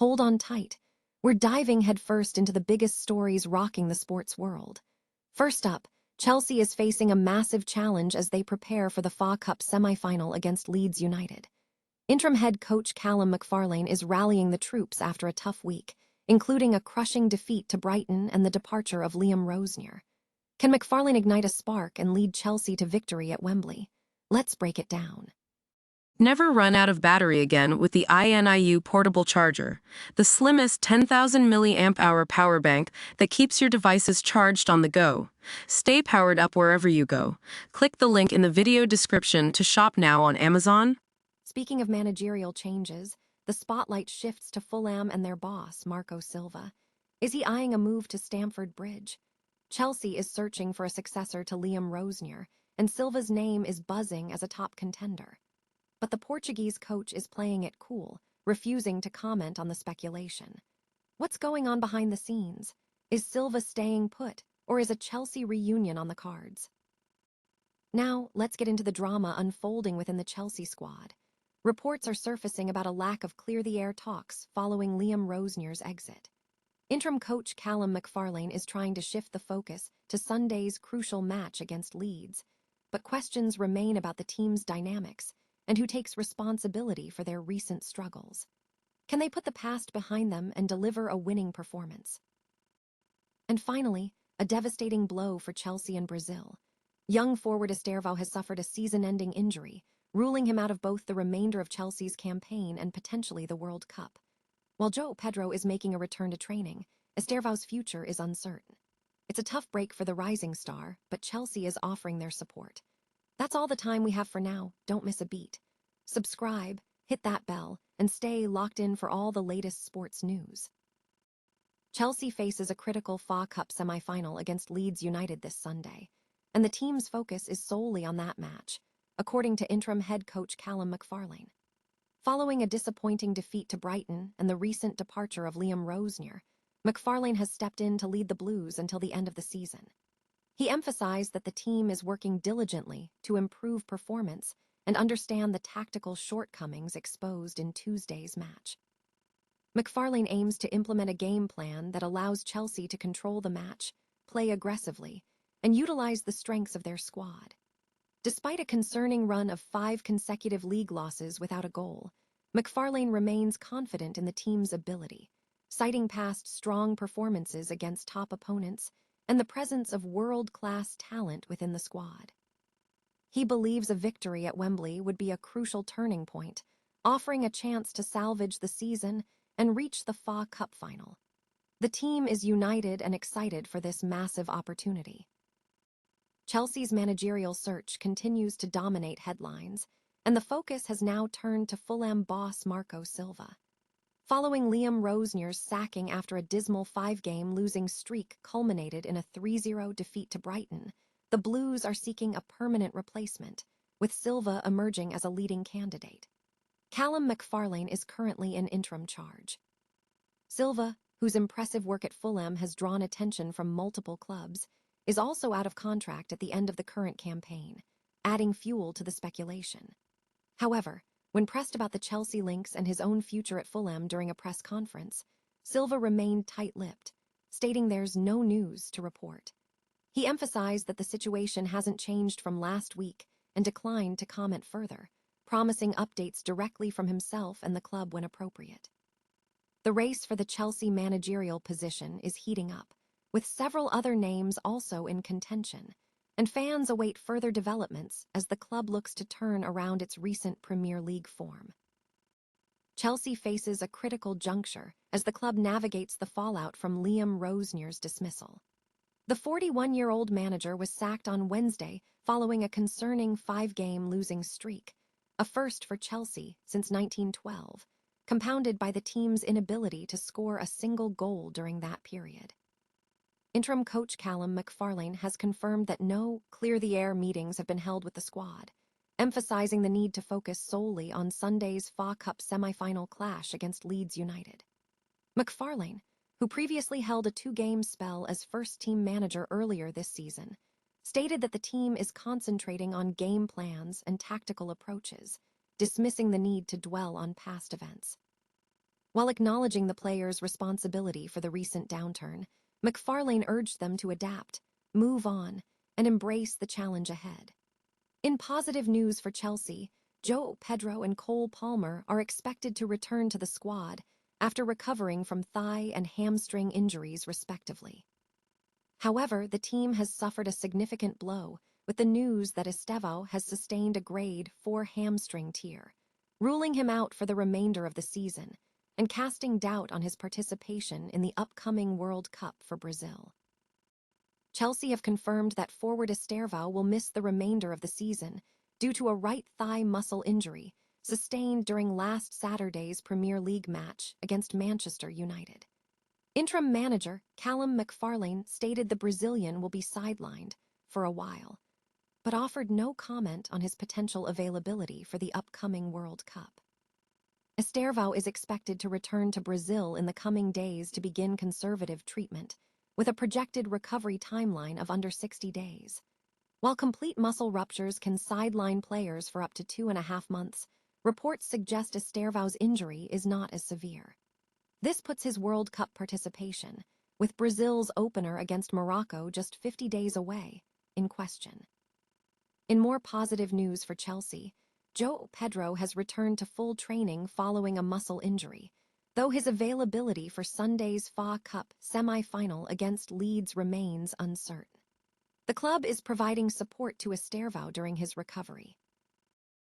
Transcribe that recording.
Hold on tight. We're diving headfirst into the biggest stories rocking the sports world. First up, Chelsea is facing a massive challenge as they prepare for the FA Cup semi-final against Leeds United. Interim head coach Calum McFarlane is rallying the troops after a tough week, including a crushing defeat to Brighton and the departure of Liam Rosenior. Can McFarlane ignite a spark and lead Chelsea to victory at Wembley? Let's break it down. Never run out of battery again with the INIU portable charger, the slimmest 10,000 mAh power bank that keeps your devices charged on the go. Stay powered up wherever you go. Click the link in the video description to shop now on Amazon. Speaking of managerial changes, the spotlight shifts to Fulham and their boss, Marco Silva. Is he eyeing a move to Stamford Bridge? Chelsea is searching for a successor to Liam Rosenior, and Silva's name is buzzing as a top contender. But the Portuguese coach is playing it cool, refusing to comment on the speculation. What's going on behind the scenes? Is Silva staying put, or is a Chelsea reunion on the cards? Now, let's get into the drama unfolding within the Chelsea squad. Reports are surfacing about a lack of clear-the-air talks following Liam Rosenior's exit. Interim coach Calum McFarlane is trying to shift the focus to Sunday's crucial match against Leeds, but questions remain about the team's dynamics and who takes responsibility for their recent struggles. Can they put the past behind them and deliver a winning performance? And finally, a devastating blow for Chelsea and Brazil. Young forward Estêvão has suffered a season-ending injury, ruling him out of both the remainder of Chelsea's campaign and potentially the World Cup. While Joao Pedro is making a return to training, Estêvão's future is uncertain. It's a tough break for the rising star, but Chelsea is offering their support. That's all the time we have for now. Don't miss a beat. Subscribe, hit that bell, and stay locked in for all the latest sports news. Chelsea faces a critical FA Cup semi-final against Leeds United this Sunday, and the team's focus is solely on that match, according to interim head coach Calum McFarlane. Following a disappointing defeat to Brighton and the recent departure of Liam Rosenior, McFarlane has stepped in to lead the Blues until the end of the season. He emphasized that the team is working diligently to improve performance and understand the tactical shortcomings exposed in Tuesday's match. McFarlane aims to implement a game plan that allows Chelsea to control the match, play aggressively, and utilize the strengths of their squad. Despite a concerning run of 5 consecutive league losses without a goal, McFarlane remains confident in the team's ability, citing past strong performances against top opponents and the presence of world-class talent within the squad. He believes a victory at Wembley would be a crucial turning point, offering a chance to salvage the season and reach the FA Cup final. The team is united and excited for this massive opportunity. Chelsea's managerial search continues to dominate headlines, and the focus has now turned to Fulham boss Marco Silva. Following Liam Rosenior's sacking after a dismal 5-game losing streak culminated in a 3-0 defeat to Brighton, the Blues are seeking a permanent replacement, with Silva emerging as a leading candidate. Calum McFarlane is currently in interim charge. Silva, whose impressive work at Fulham has drawn attention from multiple clubs, is also out of contract at the end of the current campaign, adding fuel to the speculation. However, when pressed about the Chelsea links and his own future at Fulham during a press conference, Silva remained tight-lipped, stating there's no news to report. He emphasized that the situation hasn't changed from last week and declined to comment further, promising updates directly from himself and the club when appropriate. The race for the Chelsea managerial position is heating up, with several other names also in contention, and fans await further developments as the club looks to turn around its recent Premier League form. Chelsea faces a critical juncture as the club navigates the fallout from Liam Rosenior's dismissal. The 41-year-old manager was sacked on Wednesday following a concerning 5-game losing streak, a first for Chelsea since 1912, compounded by the team's inability to score a single goal during that period. Interim coach Calum McFarlane has confirmed that no clear-the-air meetings have been held with the squad, emphasizing the need to focus solely on Sunday's FA Cup semi-final clash against Leeds United. McFarlane, who previously held a 2-game spell as first-team manager earlier this season, stated that the team is concentrating on game plans and tactical approaches, dismissing the need to dwell on past events. While acknowledging the players' responsibility for the recent downturn, McFarlane urged them to adapt, move on, and embrace the challenge ahead. In positive news for Chelsea, Joao Pedro and Cole Palmer are expected to return to the squad after recovering from thigh and hamstring injuries respectively. However, the team has suffered a significant blow with the news that Estêvão has sustained a grade 4 hamstring tear, ruling him out for the remainder of the season and casting doubt on his participation in the upcoming World Cup for Brazil. Chelsea have confirmed that forward Estêvão will miss the remainder of the season due to a right thigh muscle injury sustained during last Saturday's Premier League match against Manchester United. Interim manager Calum McFarlane stated the Brazilian will be sidelined for a while, but offered no comment on his potential availability for the upcoming World Cup. Estêvão is expected to return to Brazil in the coming days to begin conservative treatment, with a projected recovery timeline of under 60 days. While complete muscle ruptures can sideline players for up to 2.5 months, reports suggest Estêvão's injury is not as severe. This puts his World Cup participation, with Brazil's opener against Morocco just 50 days away, in question. In more positive news for Chelsea, Joao Pedro has returned to full training following a muscle injury, though his availability for Sunday's FA Cup semi-final against Leeds remains uncertain. The club is providing support to Estêvão during his recovery.